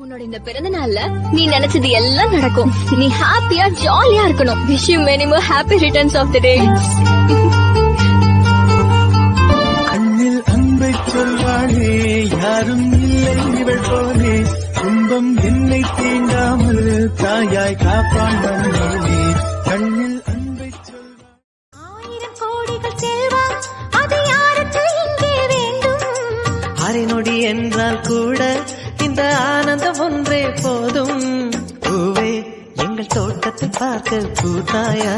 உன்னோட இந்த பிறந்த நாள்ல நீ நினைச்சது எல்லாம் நடக்கும். நீ ஹாப்பியா ஜாலியா இருக்கணும். Wish you many more happy returns of the day. கண்ணில் அன்பை சொல்வானே யாரும் இல்லை இவள் போலே, துன்பம் என்னை தீண்டாமல் தாயாய் காப்பான் வந்தே. கண்ணில் அன்பை சொல்வான். 1000 கோடிகள் செல்வம் அது யாருக்கு இங்கே வேண்டும்? அரை நொடி என்றால் கூட இந்த ஆனந்தம் ஒன்றே போதும். பூவே எங்கள் தோட்டத்தை பார்க்க கூட்டாயா?